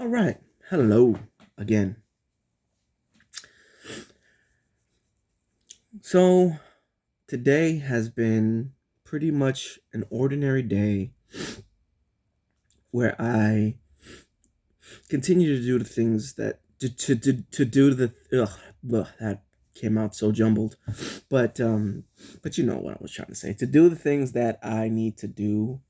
All right. Hello again. So, today has been pretty much an ordinary day where I continue to do the things that to do the that came out so jumbled. But but you know what I was trying to say. To do the things that I need to do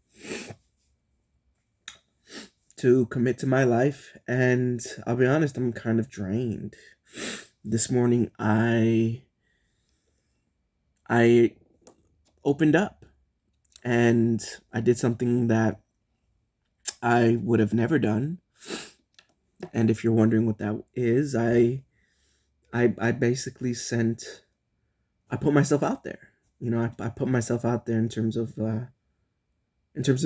to commit to my life, and I'll be honest, I'm kind of drained. This morning I opened up and I did something that I would have never done. And if you're wondering what that is, I basically sent I put myself out there. I put myself out there in terms of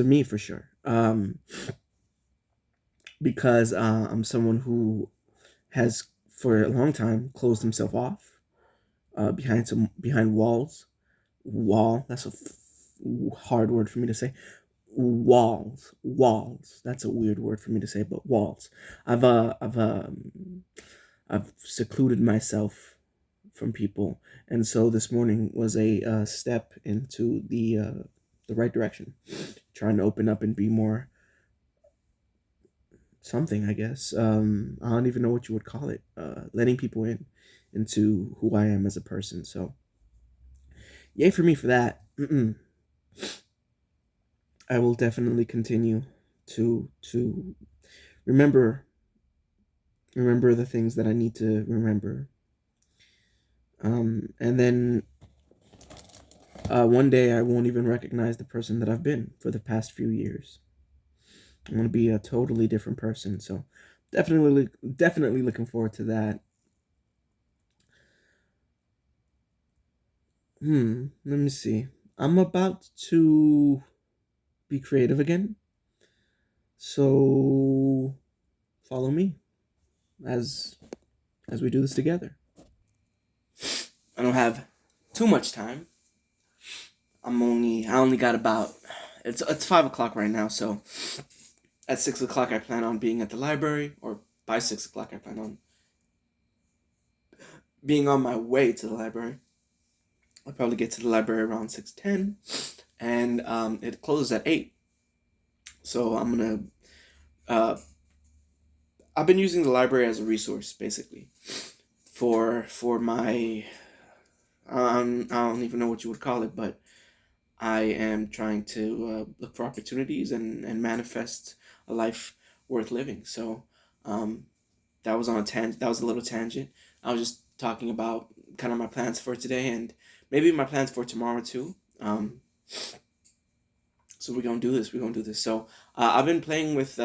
me for sure. Because I'm someone who has for a long time closed himself off behind walls. Wall. That's a hard word for me to say. Walls. That's a weird word for me to say, but walls. I've secluded myself from people, and so this morning was a step into the right direction, trying to open up and be more something, I guess. I don't even know what you would call it. Letting people in into who I am as a person. So, yay for me for that. I will definitely continue to remember remember the things that I need to remember. And then one day I won't even recognize the person that I've been for the past few years. I'm gonna be a totally different person. So definitely looking forward to that. Let me see. I'm about to be creative again. So follow me as as we do this together. I don't have too much time. I only got about it's 5 o'clock right now, so at 6 o'clock I plan on being at the library, or by 6 o'clock I plan on being on my way to the library. I'll probably get to the library around 6:10, and it closes at 8. So uh, I've been using the library as a resource basically for my I don't even know what you would call it, but I am trying to look for opportunities and manifest a life worth living. So um, that was on a tangent. That was a little tangent. I was just talking about kind of my plans for today and maybe my plans for tomorrow too. So we're gonna do this. We're gonna do this. So I've been playing with.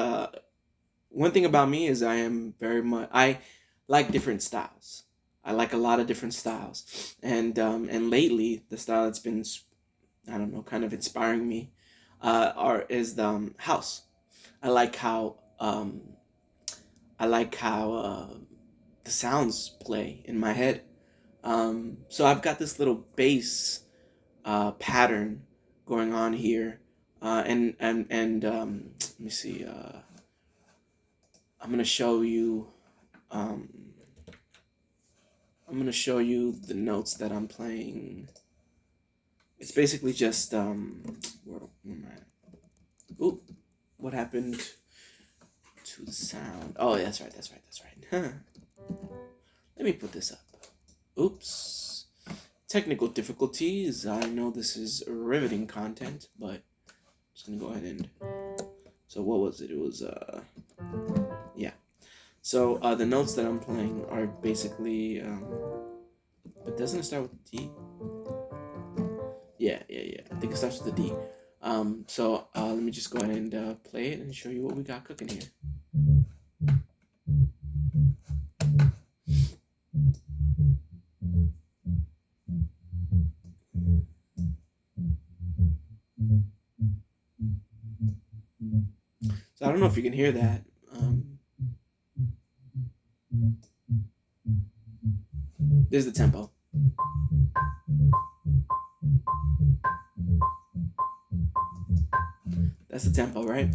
One thing about me is I like different styles. I like a lot of different styles, and lately the style that's been I don't know, kind of inspiring me, are is the house. I like how I like how the sounds play in my head. So I've got this little bass pattern going on here, and let me see. I'm gonna show you. Um, I'm gonna show you the notes that I'm playing. It's basically just where am I? Ooh, what happened to the sound? Oh, yeah, that's right. That's right. That's right. Let me put this up. Oops. Technical difficulties. I know this is riveting content, but I'm just gonna go ahead and. So what was it? It was yeah. So the notes that I'm playing are basically but doesn't it start with D? Yeah. I think it starts with a D. So let me just go ahead and play it and show you what we got cooking here. So I don't know if you can hear that. There's the tempo. That's the tempo, right?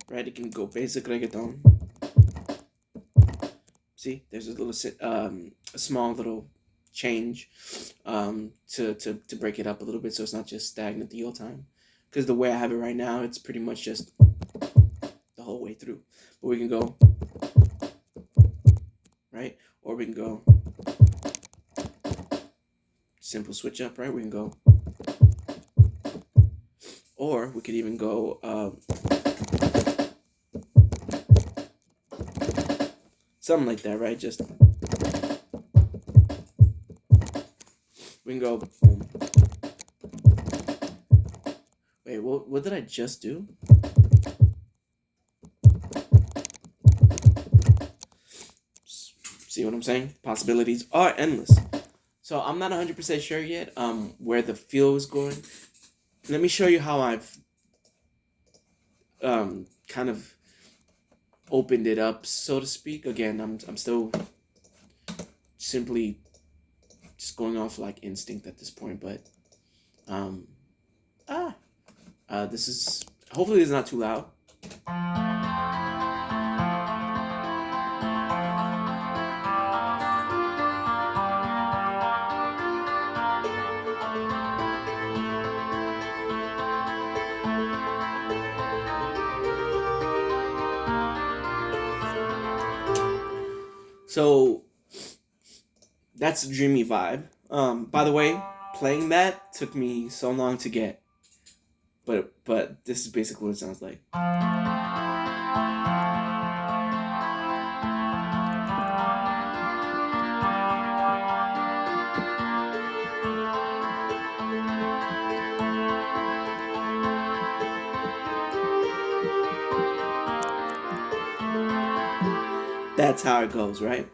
right? It can go basic reggaeton. See, there's a little a small little change to break it up a little bit, so it's not just stagnant the whole time. Because the way I have it right now, it's pretty much just the whole way through. But we can go right, or we can go simple switch up, right? We can go, or we could even go something like that, right? Just we can go boom. Wait, what did I just do? See what I'm saying? Possibilities are endless. So I'm not 100% sure yet where the feel is going. Let me show you how I've kind of opened it up, so to speak. Again, I'm still simply just going off like instinct at this point, but this is, hopefully it's not too loud. So that's a dreamy vibe. By the way, playing that took me so long to get, but this is basically what it sounds like. That's how it goes, right?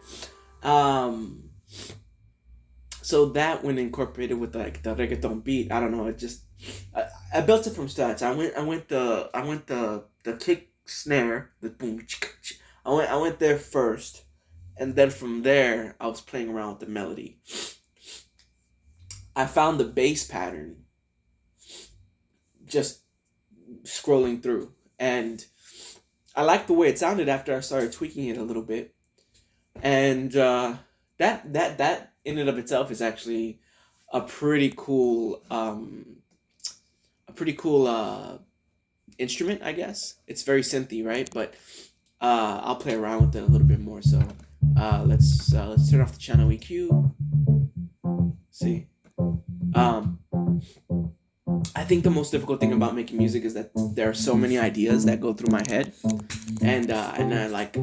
Um, so that when incorporated with like the reggaeton beat, I don't know, it just I built it from scratch. I went the kick snare, the boom. I went there first, and then from there I was playing around with the melody. I found the bass pattern just scrolling through, and I liked the way it sounded after I started tweaking it a little bit, and that in and of itself is actually a pretty cool instrument, I guess. It's very synthy, right? But I'll play around with it a little bit more. So let's turn off the channel EQ. See, um, I think the most difficult thing about making music is that there are so many ideas that go through my head, and I like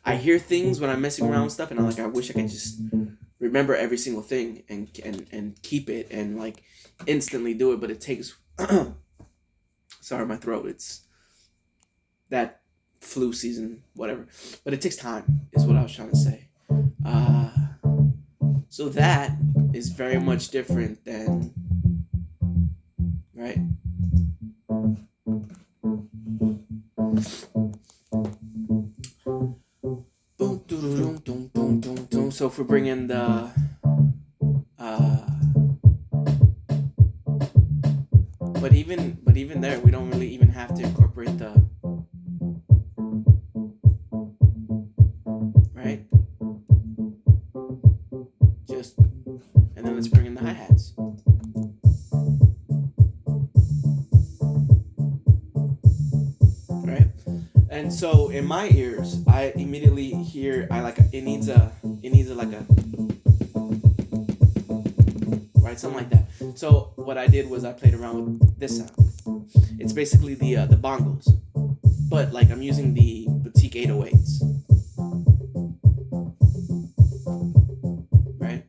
I hear things when I'm messing around with stuff, and I'm like, I wish I could just remember every single thing and keep it and like instantly do it, but it takes sorry, my throat, it's that flu season, whatever, but it takes time is what I was trying to say. uh so that is very much different than, right? Boom, doo, doo, doo, doo. So if we bring in the uh but even there, we don't really even have to incorporate the, right? Just, and then let's bring in the hi-hats, right? And so in my ears, I immediately hear, I like, it needs a like a, right, something like that. So what I did was I played around with this sound. It's basically the bongos, but like I'm using the boutique 808s, right?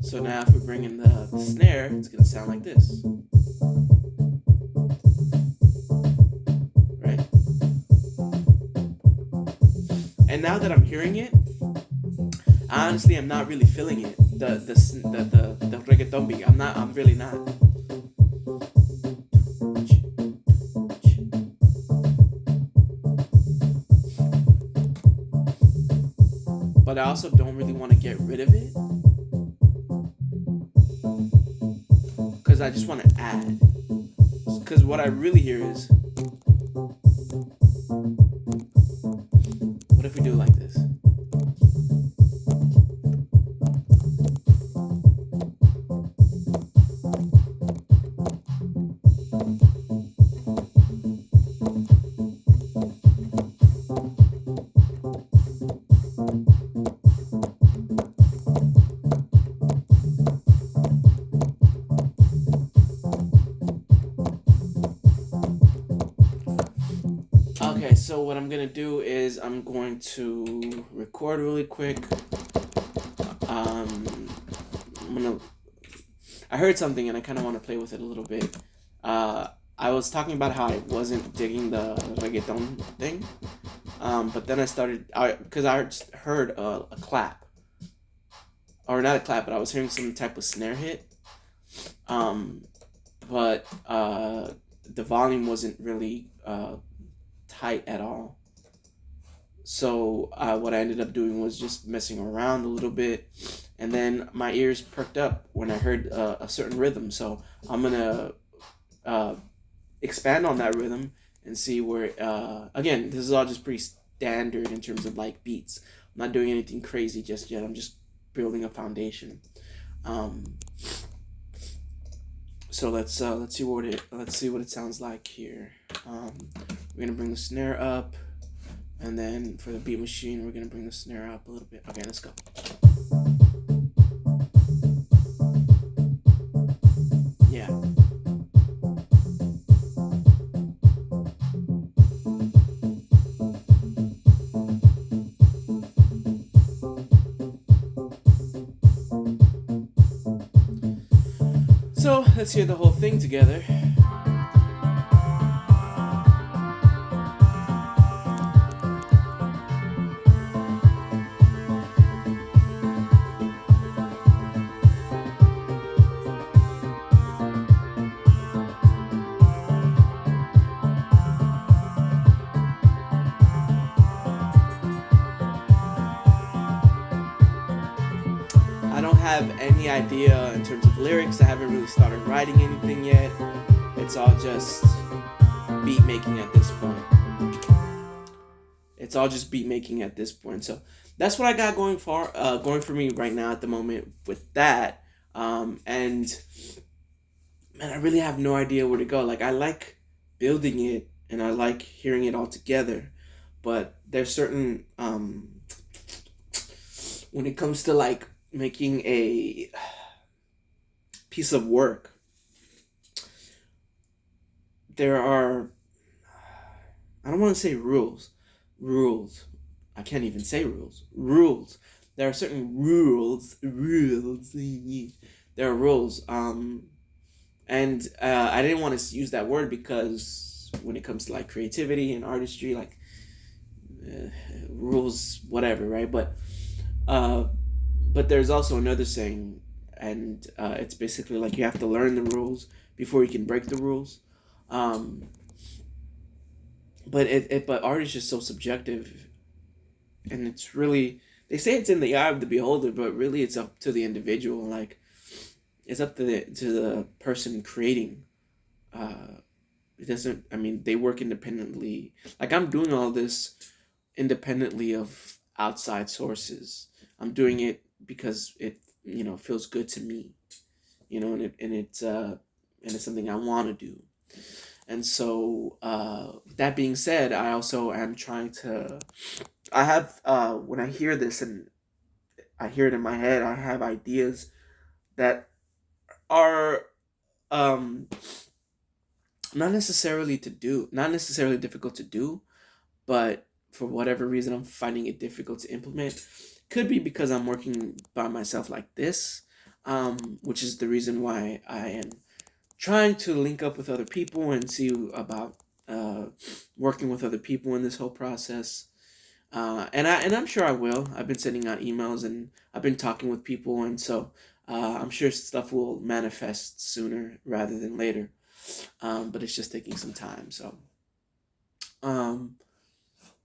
So now if we bring in the snare, it's gonna sound like this, right? And now that I'm hearing it, honestly, I'm not really feeling it. The reggaeton beat. I'm really not. But I also don't really want to get rid of it, because I just want to add. Because what I really hear is, what if we do it like this? Okay, so what I'm gonna do is I'm going to record really quick. Um, I'm gonna. I heard something and I kind of want to play with it a little bit. I was talking about how I wasn't digging the reggaeton thing, but then I started because I just heard a clap, or not a clap, but I was hearing some type of snare hit. Um, but the volume wasn't really tight at all. So what I ended up doing was just messing around a little bit, and then my ears perked up when I heard a certain rhythm. So I'm gonna uh, expand on that rhythm and see where. Again, this is all just pretty standard in terms of like beats. I'm not doing anything crazy just yet. I'm just building a foundation. Um, so let's see what it sounds like here. We're gonna bring the snare up. And then for the beat machine, we're gonna bring the snare up a little bit. Okay, let's go. Yeah. So let's hear the whole thing together. I don't have any idea in terms of lyrics. I haven't really started writing anything yet. It's all just beat making at this point. It's all just beat making at this point. So that's what I got going for me right now at the moment with that. And man, I really have no idea where to go. Like I like building it and I like hearing it all together, but there's certain when it comes to like making a piece of work, there are, I don't want to say rules. I can't even say rules. There are certain rules. There are rules. And I didn't want to use that word because when it comes to like creativity and artistry, like uh, rules, whatever, right? Uh, but there's also another saying, and it's basically like you have to learn the rules before you can break the rules. Um, but art is just so subjective, and it's really, they say it's in the eye of the beholder, but really it's up to the individual. Like it's up to the person creating. Uh, it doesn't. I mean, they work independently. Like I'm doing all this independently of outside sources. I'm doing it because it feels good to me. And it's something I want to do. And so that being said, I also am trying to. I have when I hear this and I hear it in my head, I have ideas that are um, not necessarily difficult to do, but for whatever reason, I'm finding it difficult to implement. Could be because I'm working by myself like this, which is the reason why I am trying to link up with other people and see about uh, working with other people in this whole process. And I'm sure I will. I've been sending out emails and I've been talking with people, and so I'm sure stuff will manifest sooner rather than later. But it's just taking some time. So um,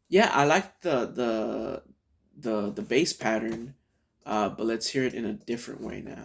yeah, I like the bass pattern, but let's hear it in a different way now.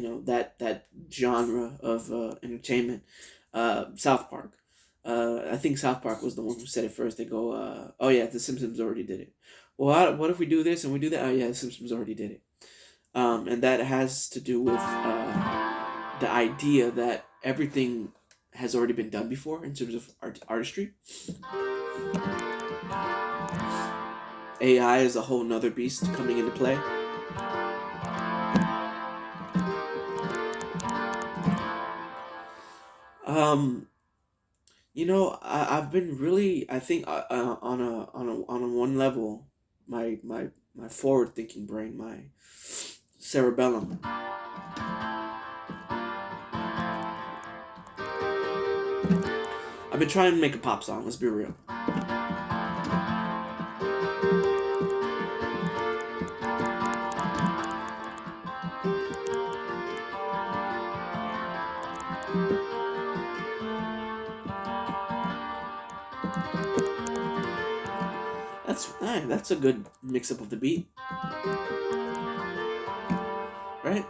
that genre of entertainment. South Park. I think South Park was the one who said it first. They go, "Oh yeah, The Simpsons already did it." Well, what if we do this and we do that? Oh yeah, The Simpsons already did it. And that has to do with the idea that everything has already been done before in terms of artistry. AI is a whole nother beast coming into play. Um, I've been really, I think, on a one level, my forward thinking brain, my cerebellum. I've been trying to make a pop song. Let's be real. That's a good mix up of the beat, right?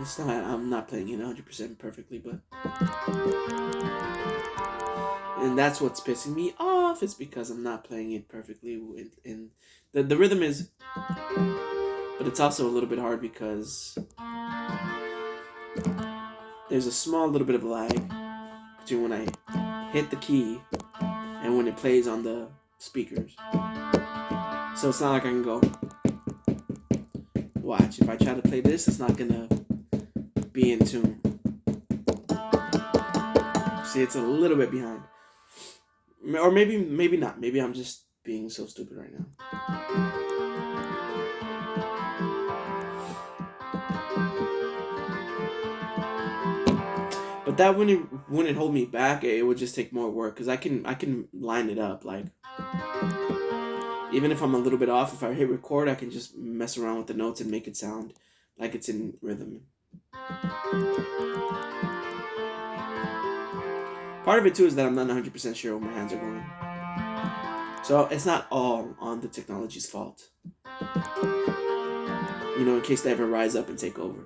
It's not. I'm not playing it 100% perfectly, but and that's what's pissing me off. Is because I'm not playing it perfectly. In the rhythm is, but it's also a little bit hard because there's a small little bit of lag between when I hit the key and when it plays on the speakers. So it's not like I can go, watch. If I try to play this, it's not gonna be in tune. See, it's a little bit behind. Or maybe not. Maybe I'm just being so stupid right now. But that wouldn't hold me back. It would just take more work because I can line it up. Like even if I'm a little bit off, if I hit record, I can just mess around with the notes and make it sound like it's in rhythm. Part of it too is that I'm not 100% sure where my hands are going. So it's not all on the technology's fault. In case they ever rise up and take over.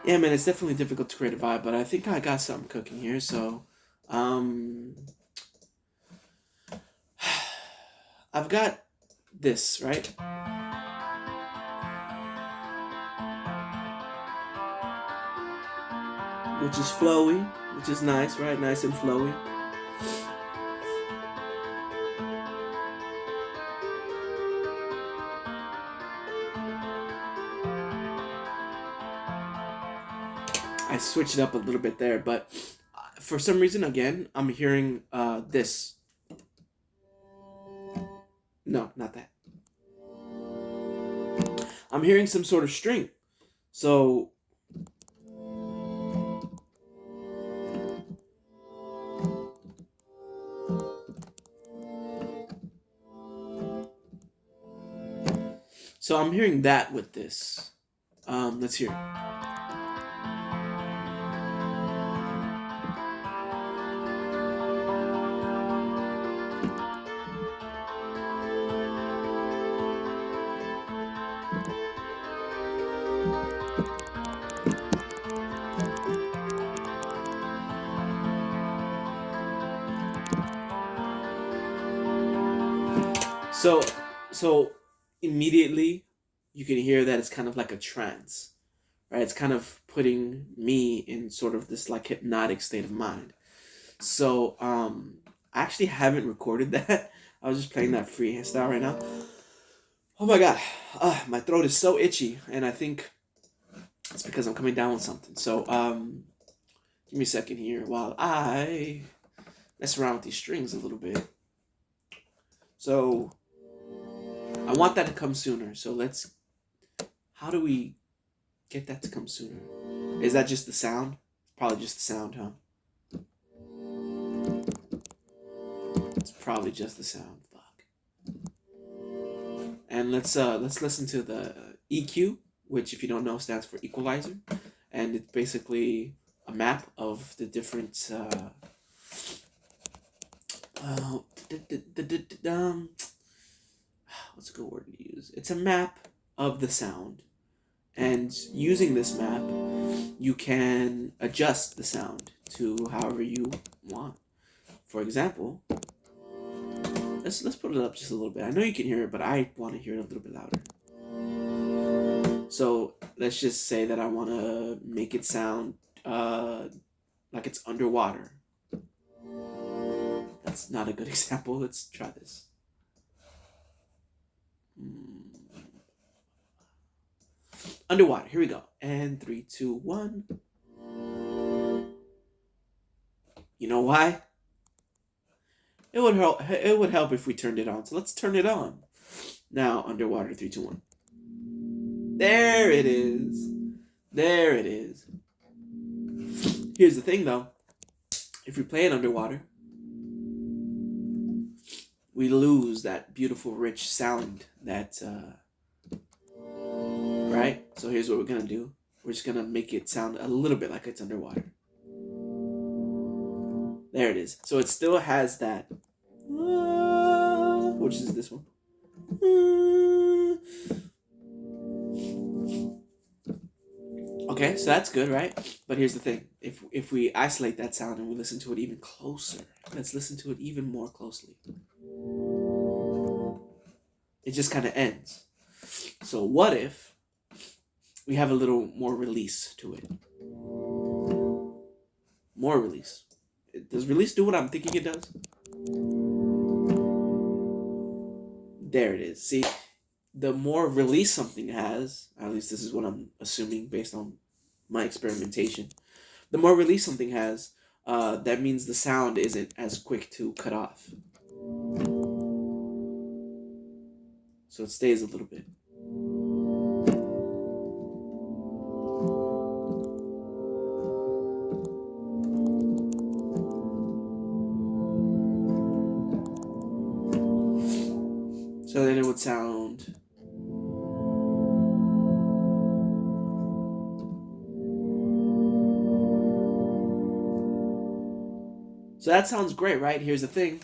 Yeah, man, it's definitely difficult to create a vibe, but I think I got something cooking here. So, um, I've got this, right? Which is flowy, which is nice, right? Nice and flowy. I switched it up a little bit there, but for some reason, again, I'm hearing this. No, not that. I'm hearing some sort of string. So I'm hearing that with this. Let's hear. So so immediately you can hear that it's kind of like a trance, right? It's kind of putting me in sort of this like hypnotic state of mind. So I actually haven't recorded that. I was just playing that freestyle right now. Oh my god, my throat is so itchy, and I think it's because I'm coming down with something. So give me a second here while I mess around with these strings a little bit. So I want that to come sooner. So how do we get that to come sooner? Is that just the sound? Probably just the sound, huh? It's probably just the sound. Fuck. And let's listen to the EQ. which, if you don't know, stands for equalizer, and it's basically a map of the different. Uh, what's a good word to use? It's a map of the sound, and using this map, you can adjust the sound to however you want. For example, let's put it up just a little bit. I know you can hear it, but I want to hear it a little bit louder. So let's just say that I want to make it sound like it's underwater. That's not a good example. Let's try this. Underwater. Here we go. And 3, 2, 1. You know why? It would help. It would help if we turned it on. So let's turn it on. Now, underwater. 3, 2, 1. There it is. There it is. Here's the thing, though. If we play it underwater, we lose that beautiful, rich sound that, right? So here's what we're going to do. We're just going to make it sound a little bit like it's underwater. There it is. So it still has that, which is this one. Okay, so that's good, right? But here's the thing. If we isolate that sound and we listen to it even closer, let's listen to it even more closely. It just kind of ends. So what if we have a little more release to it? More release. Does release do what I'm thinking it does? There it is. See, the more release something has, at least this is what I'm assuming based on my experimentation, the more release something has, that means the sound isn't as quick to cut off. So it stays a little bit. So then it would sound. So that sounds great, right? Here's the thing.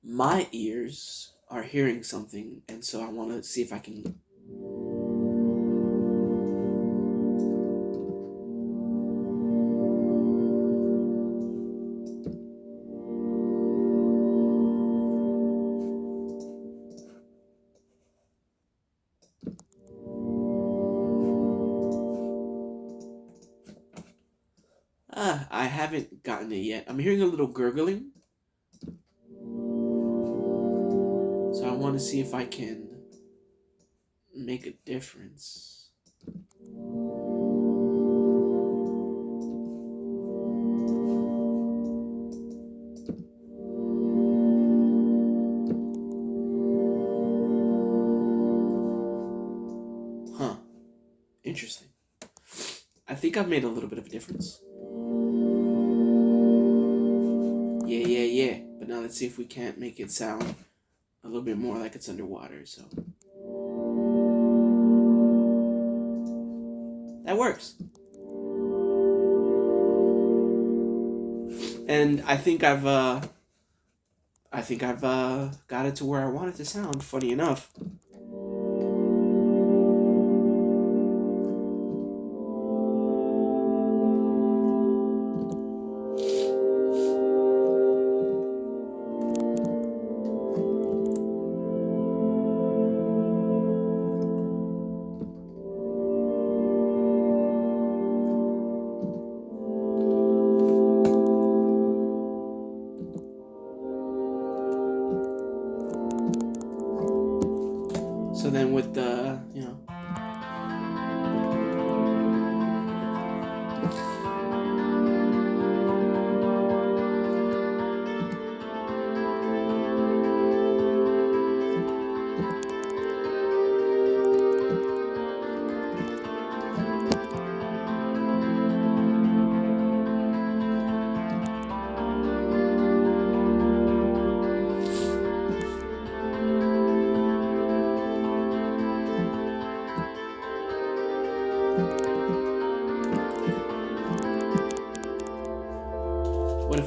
My ears are hearing something, and so I want to see if I can. I haven't gotten it yet. I'm hearing a little gurgling. So I want to see if I can make a difference. Huh. Interesting. I think I've made a little bit of a difference. Yeah. But now let's see if we can't make it sound a little bit more like it's underwater. So that works. And I think I've got it to where I want it to sound. Funny enough. So then with the,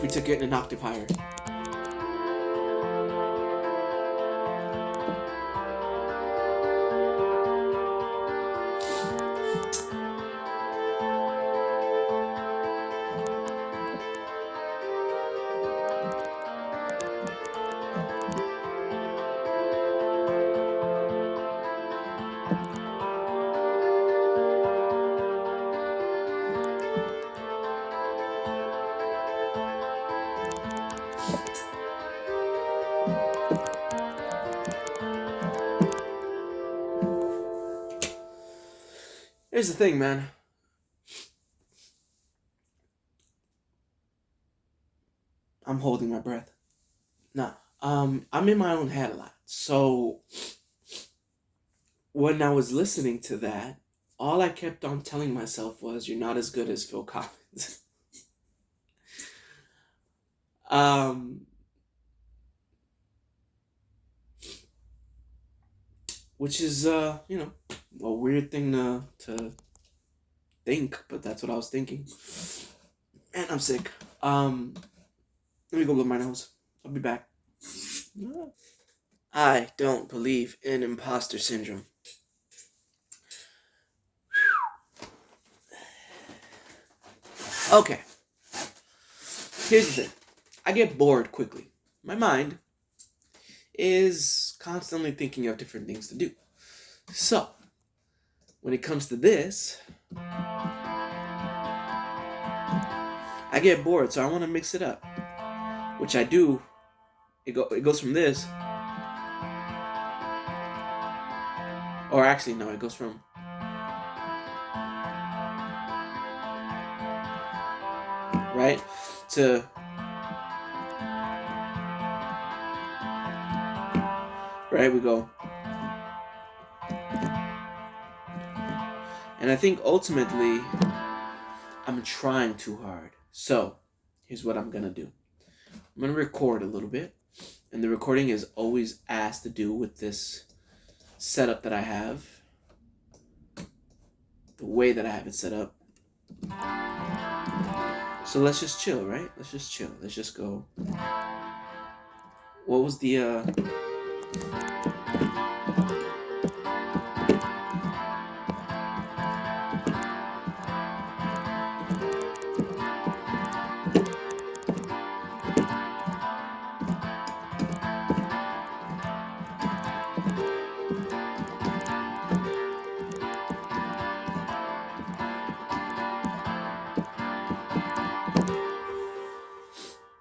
we took it an octave higher? Here's the thing, man. I'm holding my breath. Nah. I'm in my own head a lot. So when I was listening to that, all I kept on telling myself was, "You're not as good as Phil Collins." Which is a weird thing to think, but that's what I was thinking. And I'm sick. Let me go blow my nose. I'll be back. I don't believe in imposter syndrome. Okay. Here's the thing. I get bored quickly. My mind is constantly thinking of different things to do. So, when it comes to this, I get bored, so I want to mix it up. Which I do. It goes from this. Or actually, no, it goes from... right? To... right, we go. And I think ultimately, I'm trying too hard. So, here's what I'm gonna do. I'm gonna record a little bit. And the recording is always asked to do with this setup that I have. The way that I have it set up. So let's just chill, right? Let's just chill. Let's just go. What was the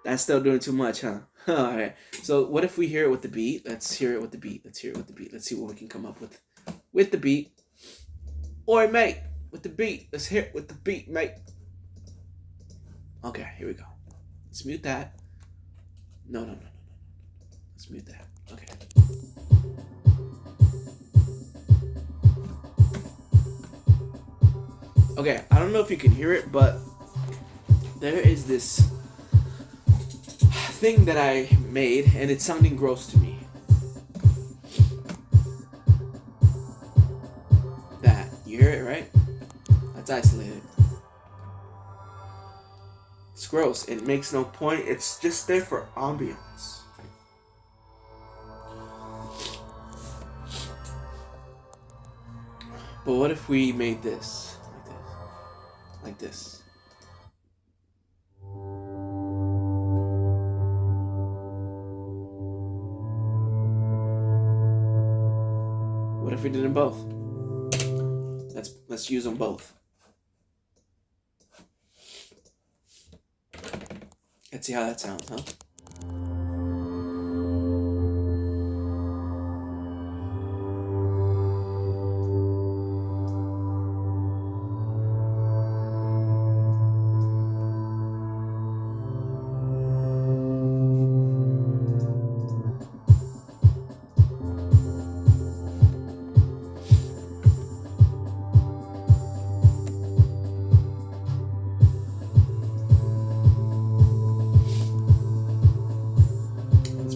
That's still doing too much, huh? Alright. So what if we hear it with the beat? Let's hear it with the beat. Let's hear it with the beat. Let's see what we can come up with the beat. Oi, mate, with the beat. Let's hear it with the beat, mate. Okay, here we go. Let's mute that. No. Let's mute that. Okay. Okay, I don't know if you can hear it, but there is this thing that I made, and it's sounding gross to me. That, you hear it, right? That's isolated. It's gross. It makes no point. It's just there for ambiance. But what if we made this? Like this. What if we did them both? Let's use them both. Let's see how that sounds, huh?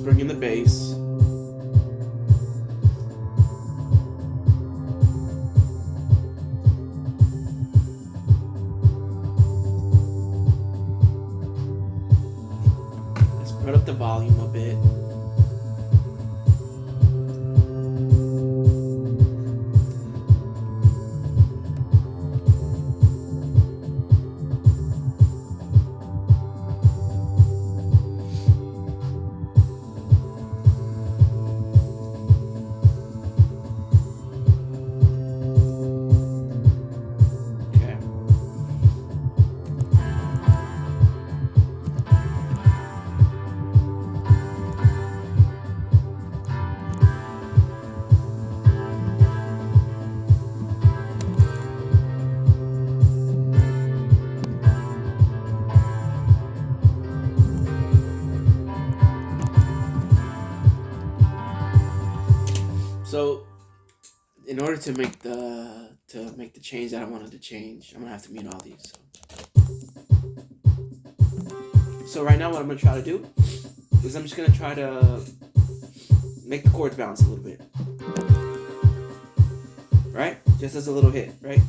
Bring in the bass. volume a bit. Okay. So in order to make the change that I wanted to change, I'm gonna have to mute all these. So right now, what I'm gonna try to do is I'm just gonna try to make the chords bounce a little bit, right? Just as a little hit, right?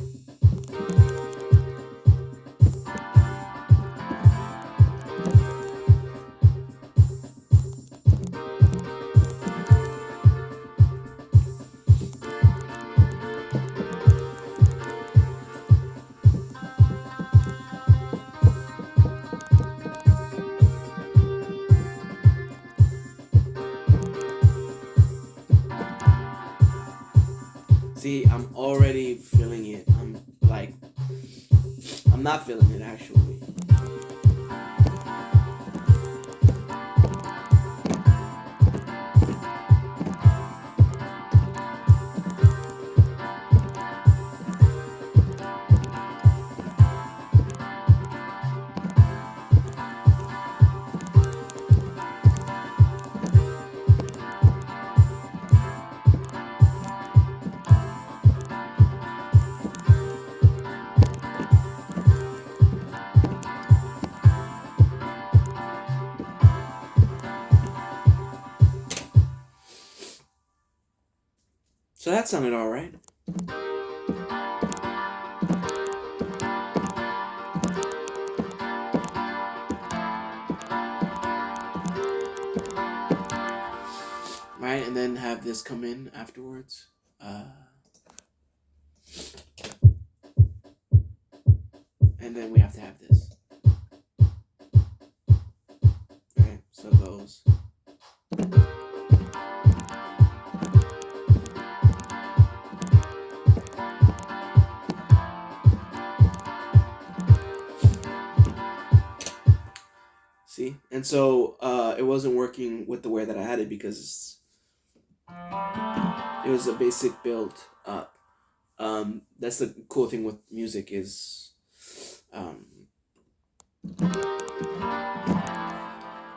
See, I'm already feeling it. I'm not feeling it actually. So that sounded all right. Right, and then have this come in afterwards. And then we have to have this. Right, so it goes. See? And so it wasn't working with the way that I had it because it was a basic build up. That's the cool thing with music is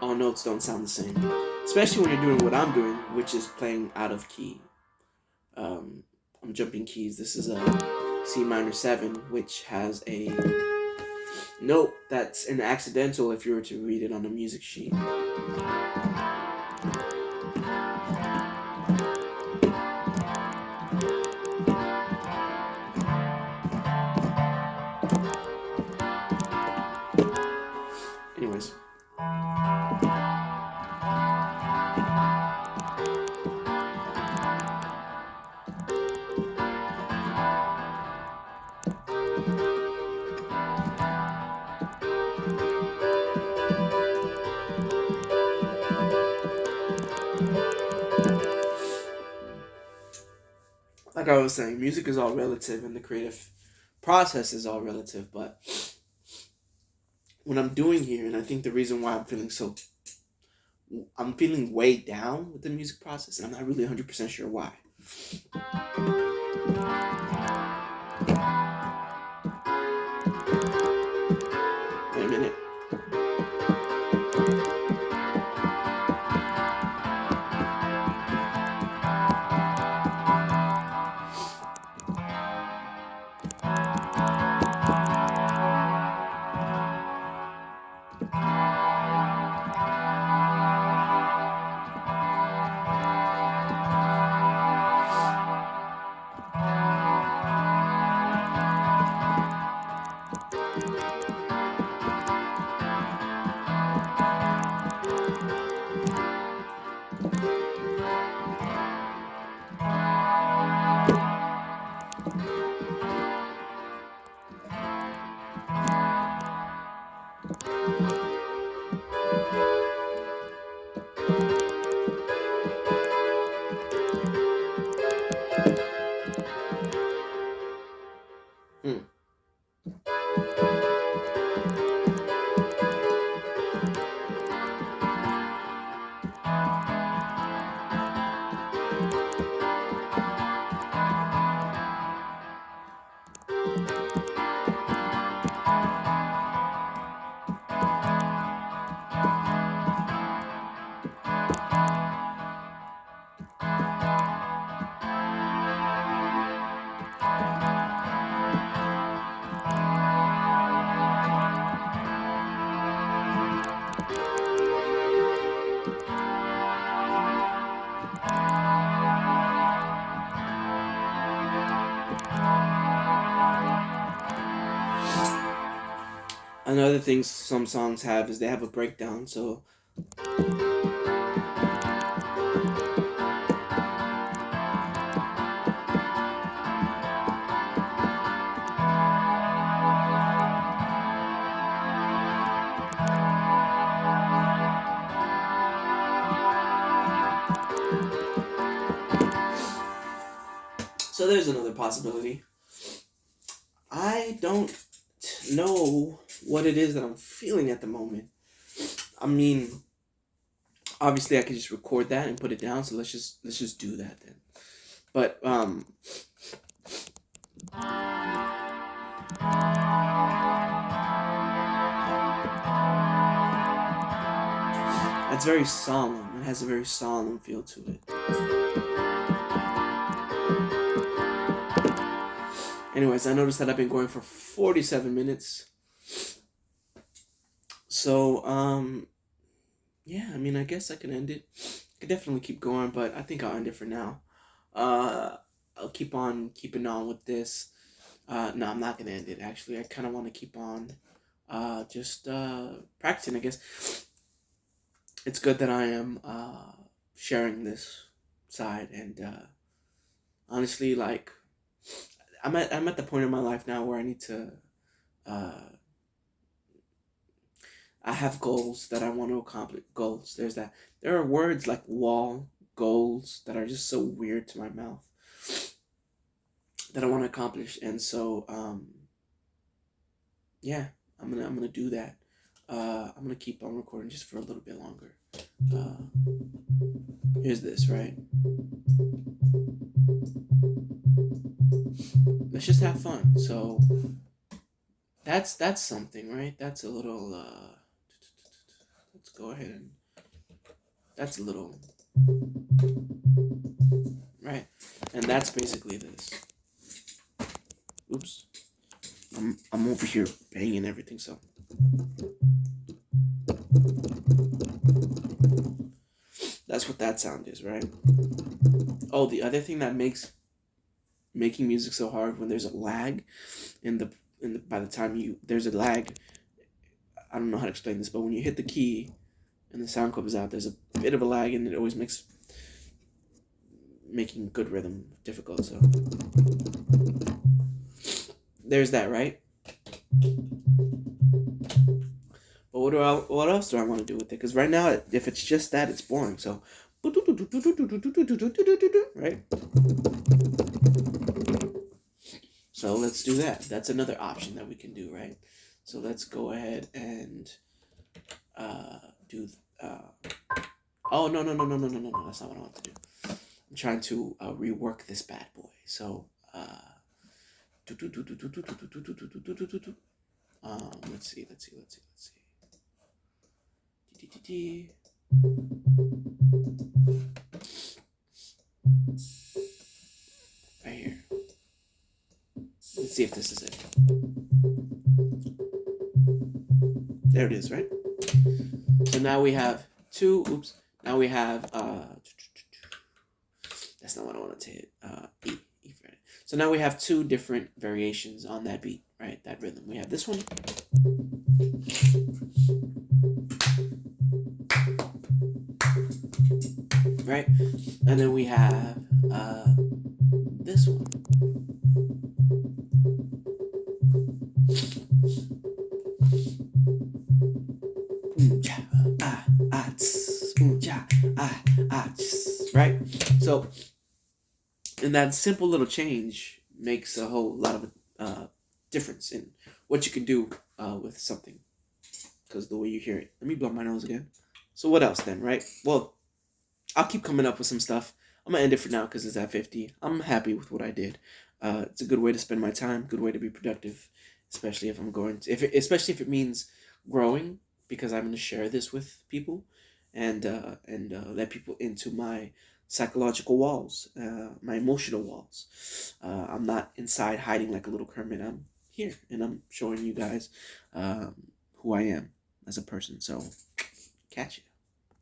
all notes don't sound the same. Especially when you're doing what I'm doing, which is playing out of key. I'm jumping keys. This is a C minor 7, which has a note that's an accidental if you were to read it on a music sheet. Anyways. Like I was saying, music is all relative and the creative process is all relative, but what I'm doing here, and I think the reason why I'm feeling weighed down with the music process, and I'm not really 100% sure why. Wait a minute. Hmm. Another thing some songs have is they have a breakdown. So there's another possibility. I don't know what it is that I'm feeling at the moment. I mean, obviously I could just record that and put it down. So let's just do that then. But that's very solemn. It has a very solemn feel to it. Anyways, I noticed that I've been going for 47 minutes. So, yeah, I mean, I guess I can end it. I could definitely keep going, but I think I'll end it for now. Uh, I'll keep on keeping on with this. No, I'm not gonna end it. Actually, I kind of want to keep on, just practicing. I guess it's good that I am sharing this side, and honestly, like I'm at the point in my life now where I need to. Uh, I have goals that I want to accomplish. Goals. There's that. There are words like wall, goals that are just so weird to my mouth that I want to accomplish, and so yeah, I'm gonna do that. I'm gonna keep on recording just for a little bit longer. Uh, Here's this, right? Let's just have fun. So that's something, right? That's a little. Let's go ahead and that's a little right, and that's basically this. Oops, I'm over here banging everything. So that's what that sound is, right? Oh, the other thing that makes making music so hard when there's a lag in the by the time you there's a lag. I don't know how to explain this, but when you hit the key and the sound comes out, there's a bit of a lag, and it always makes making good rhythm difficult. So there's that, right? But what else do I want to do with it? Because right now, if it's just that, it's boring. So, right? So let's do that. That's another option that we can do, right? So let's go ahead and do. Oh, no, no, no, no, no, no, no, no. That's not what I want to do. I'm trying to rework this bad boy. So let's see. Right here. Let's see if this is it. There it is, right? So now we have two. Oops. Now we have that's not what I wanted to hit. E fret. So now we have two different variations on that beat, right? That rhythm. We have this one. Right? And then we have this one. Right? So And that simple little change makes a whole lot of difference in what you can do with something, because the way you hear it. Let me blow my nose again. So what else then, right? Well, I'll keep coming up with some stuff. I'm gonna end it for now because it's at 50. I'm happy with what I did. It's a good way to spend my time. Good way to be productive, especially if I'm going to, especially if it means growing, because I'm gonna share this with people, and let people into my psychological walls, my emotional walls. I'm not inside hiding like a little Kermit. I'm here and I'm showing you guys who I am as a person. So catch it.